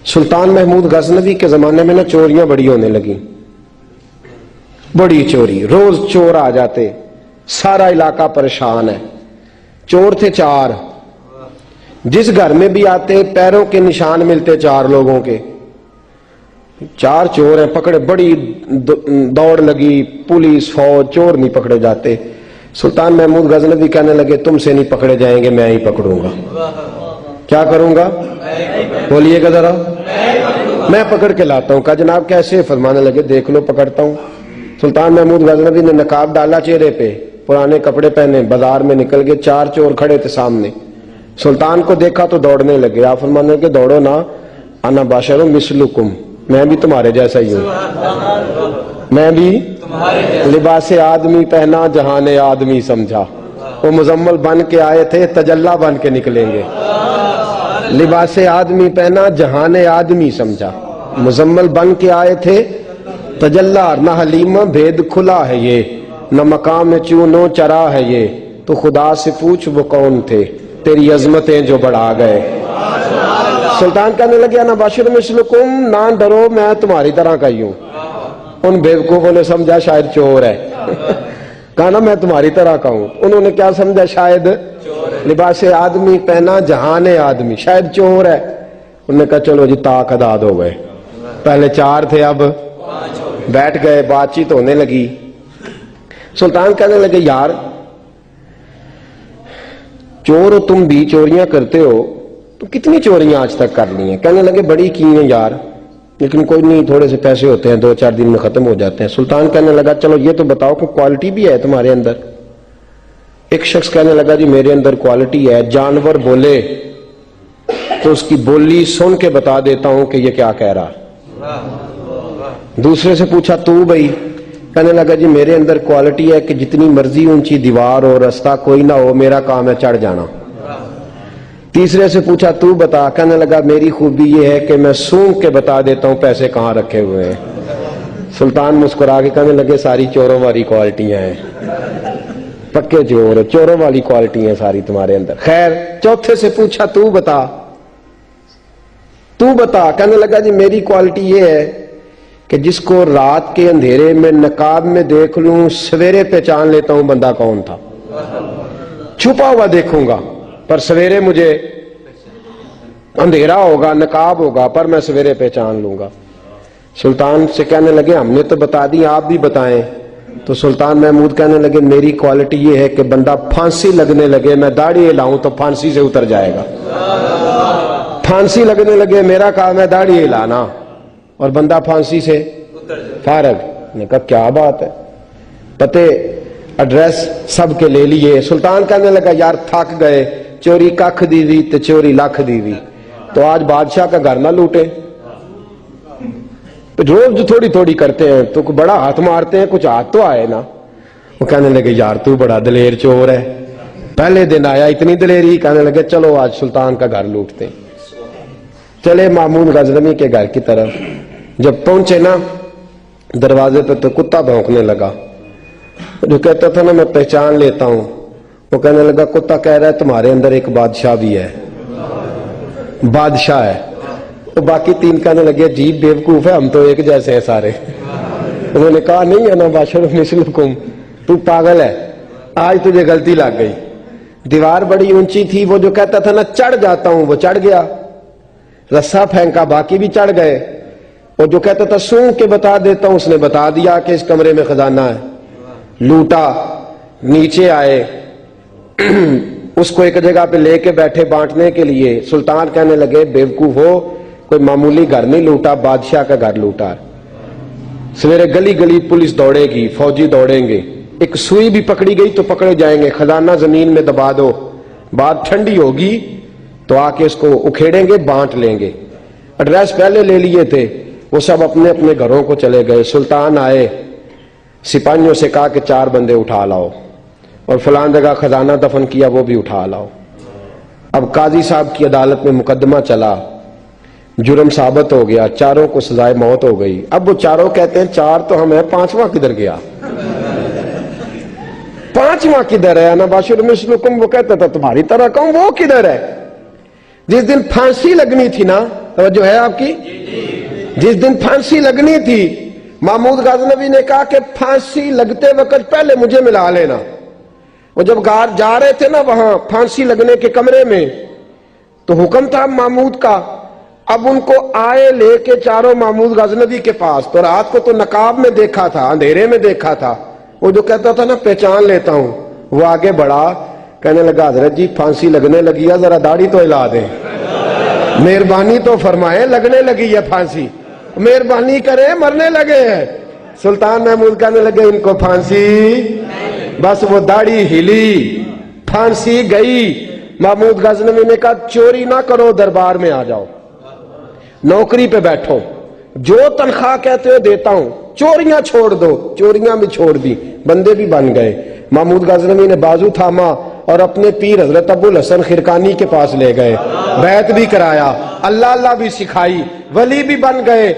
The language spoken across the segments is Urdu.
سلطان محمود غزنوی کے زمانے میں نا چوریاں بڑی ہونے لگی، بڑی چوری، روز چور آ جاتے، سارا علاقہ پریشان ہے۔ چور تھے 4، جس گھر میں بھی آتے پیروں کے نشان ملتے 4 لوگوں کے، 4 چور ہیں پکڑے، بڑی دوڑ لگی، پولیس فوج، چور نہیں پکڑے جاتے۔ سلطان محمود غزنوی کہنے لگے تم سے نہیں پکڑے جائیں گے، میں ہی پکڑوں گا۔ کیا کروں گا؟ بولیے گا ذرا، میں پکڑ کے لاتا ہوں۔ کہا جناب کیسے؟ فرمانے لگے دیکھ لو پکڑتا ہوں۔ سلطان محمود غزنوی نے نقاب ڈالا چہرے پہ، پرانے کپڑے پہنے، بازار میں نکل گئے، 4 چور کھڑے تھے سامنے۔ سلطان کو دیکھا تو دوڑنے لگے۔ آپ فرمانے لگے دوڑو نا، انا باشر مثلکم، میں بھی تمہارے جیسا ہی ہوں، میں بھی لباس آدمی پہنا جہان آدمی سمجھا۔ وہ مزمل بن کے آئے تھے، تجلا بن کے نکلیں گے۔ لباس آدمی پہنا جہان آدمی سمجھا، مزمل بن کے آئے تھے، تجلا نہ حلیم بھید کھلا ہے یہ، نہ مقام چونو چرا ہے یہ، تو خدا سے پوچھ وہ کون تھے تیری عظمتیں جو بڑھا گئے۔ سلطان کہنے لگے انا باشر مثلکم، نہ ڈرو میں تمہاری طرح کا ہی ہوں۔ ان بیوقوفوں نے سمجھا شاید چور ہے، کہا نا میں تمہاری طرح کا ہوں۔ انہوں نے کیا سمجھا؟ شاید لباس آدمی پہنا جہان آدمی، شاید چور ہے۔ انہوں نے کہا چلو جی طاق اداد ہو گئے، پہلے 4 تھے اب بیٹھ گئے، بات چیت ہونے لگی۔ سلطان کہنے لگے یار چور ہو تم بھی، چوریاں کرتے ہو، تو کتنی چوریاں آج تک کر لی ہیں؟ کہنے لگے بڑی کی ہیں یار، لیکن کوئی نہیں، تھوڑے سے پیسے ہوتے ہیں 2-4 دن میں ختم ہو جاتے ہیں۔ سلطان کہنے لگا چلو یہ تو بتاؤ کہ کوالٹی بھی ہے تمہارے اندر؟ ایک شخص کہنے لگا جی میرے اندر کوالٹی ہے، جانور بولے تو اس کی بولی سن کے بتا دیتا ہوں کہ یہ کیا کہہ رہا۔ دوسرے سے پوچھا تو بھائی؟ کہنے لگا جی میرے اندر کوالٹی ہے کہ جتنی مرضی اونچی دیوار ہو، رستہ کوئی نہ ہو، میرا کام ہے چڑھ جانا۔ تیسرے سے پوچھا تو بتا؟ کہنے لگا میری خوبی یہ ہے کہ میں سونگ کے بتا دیتا ہوں پیسے کہاں رکھے ہوئے ہیں۔ سلطان مسکرا کے کہنے لگے ساری چوروں والی کوالٹیاں ہیں، پکے چور، چوروں والی کوالٹی ہیں ساری تمہارے اندر۔ خیر چوتھے سے پوچھا تو بتا، تو بتا؟ کہنے لگا جی میری کوالٹی یہ ہے کہ جس کو رات کے اندھیرے میں نقاب میں دیکھ لوں سویرے پہچان لیتا ہوں بندہ کون تھا، چھپا ہوا دیکھوں گا پر سویرے مجھے اندھیرا ہوگا، نقاب ہوگا، پر میں سویرے پہچان لوں گا۔ سلطان سے کہنے لگے ہم نے تو بتا دی، آپ بھی بتائیں۔ تو سلطان محمود کہنے لگے میری کوالٹی یہ ہے کہ بندہ پھانسی لگنے لگے میں داڑھی ہلاؤں تو پھانسی سے اتر جائے گا، پھانسی لگنے لگے میرا کام ہے داڑھی ہلانا اور بندہ پھانسی سے فارغ۔ نے کہا کیا بات ہے، پتے ایڈریس سب کے لے لیے۔ سلطان کہنے لگا یار تھک گئے، چوری ککھ دی ہوئی تو چوری لکھ دی ہوئی، تو آج بادشاہ کا گھر نہ لوٹے؟ روز جو تھوڑی تھوڑی کرتے ہیں تو بڑا ہاتھ مارتے ہیں، کچھ ہاتھ تو آئے نا۔ وہ کہنے لگے یار تو بڑا دلیر چور ہے، پہلے دن آیا اتنی دلیری۔ کہنے لگے چلو آج سلطان کا گھر لوٹتے۔ چلے محمود غزنوی کے گھر کی طرف، جب پہنچے نا دروازے پہ تو کتا بھونکنے لگا۔ جو کہتا تھا نا میں پہچان لیتا ہوں، وہ کہنے لگا کتا کہہ رہا ہے تمہارے اندر ایک بادشاہ بھی ہے، بادشاہ ہے۔ وہ باقی 3 کہنے لگے عجیب بیوقوف ہے، ہم تو ایک جیسے ہیں سارے۔ انہوں نے کہا نہیں انا باشر مثلکم، تو پاگل ہے، آج تجھے غلطی لگ گئی۔ دیوار بڑی اونچی تھی، وہ جو کہتا تھا نا چڑھ جاتا ہوں وہ چڑھ گیا، رسا پھینکا باقی بھی چڑھ گئے۔ اور جو کہتا تھا سونگ کے بتا دیتا ہوں، اس نے بتا دیا کہ اس کمرے میں خزانہ ہے۔ لوٹا، نیچے آئے، اس کو ایک جگہ پہ لے کے بیٹھے بانٹنے کے لیے۔ سلطان کہنے لگے بیوقوف ہو، کوئی معمولی گھر نہیں لوٹا، بادشاہ کا گھر لوٹا۔ سویرے گلی گلی پولیس دوڑے گی، فوجی دوڑیں گے، ایک سوئی بھی پکڑی گئی تو پکڑے جائیں گے، خزانہ زمین میں دبا دو، بات ٹھنڈی ہوگی تو آ کے اس کو اکھیڑیں گے، بانٹ لیں گے۔ ایڈریس پہلے لے لیے تھے، وہ سب اپنے اپنے گھروں کو چلے گئے۔ سلطان آئے، سپاہیوں سے کہا کہ 4 بندے اٹھا لاؤ، اور فلان جگہ خزانہ دفن کیا وہ بھی اٹھا لاؤ۔ اب قاضی صاحب کی عدالت میں مقدمہ چلا، جرم ثابت ہو گیا، 4 کو سزائے موت ہو گئی۔ اب وہ 4 کہتے ہیں 4 تو ہم ہیں، 5واں کدھر گیا؟ 5واں کدھر ہے؟ انا باشر مثلکم، وہ کہتا تھا تمہاری طرح کہوں، وہ کدھر ہے؟ جس دن پھانسی لگنی تھی نا توجہ ہے آپ کی؟ جس دن پھانسی لگنی تھی محمود غزنوی نے کہا کہ پھانسی لگتے وقت پہلے مجھے ملا لینا. وہ جب جا رہے تھے نا وہاں پھانسی لگنے کے کمرے میں تو حکم تھا محمود کا. اب ان کو آئے لے کے چاروں محمود غزنوی کے پاس. تو رات کو تو نقاب میں دیکھا تھا, اندھیرے میں دیکھا تھا. وہ جو کہتا تھا نا پہچان لیتا ہوں, وہ آگے بڑھا, کہنے لگا حضرت جی پھانسی لگنے لگی ہے, ذرا داڑھی تو ہلا دیں, مہربانی تو فرمائے, لگنے لگی ہے پھانسی, مہربانی کریں, مرنے لگے ہیں. سلطان محمود کہنے لگے ان کو پھانسی, بس وہ داڑھی ہلی, پھانسی گئی. محمود غزنوی نے کہا چوری نہ کرو, دربار میں آ جاؤ, نوکری پہ بیٹھو, جو تنخواہ کہتے ہو دیتا ہوں, چوریاں چھوڑ دو. چوریاں بھی چھوڑ دی, بندے بھی بن گئے. محمود غزنوی نے بازو تھاما اور اپنے پیر حضرت ابو الحسن خرقانی کے پاس لے گئے, بیعت بھی کرایا, اللہ اللہ بھی سکھائی, ولی بھی بن گئے.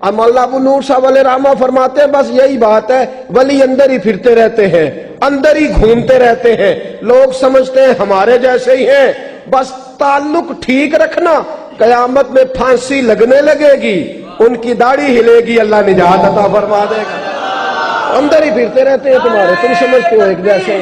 مولانا ابو نور صاحب علیہ رحمہ فرماتے ہیں بس یہی بات ہے, ولی اندر ہی پھرتے رہتے ہیں, اندر ہی گھومتے رہتے ہیں, لوگ سمجھتے ہیں ہمارے جیسے ہی ہیں, بس تعلق ٹھیک رکھنا, قیامت میں پھانسی لگنے لگے گی, ان کی داڑھی ہلے گی, اللہ نجات عطا فرما دے گا. اندر ہی پھرتے رہتے ہیں تمہارے, تم سمجھتے ہو ایک جیسے.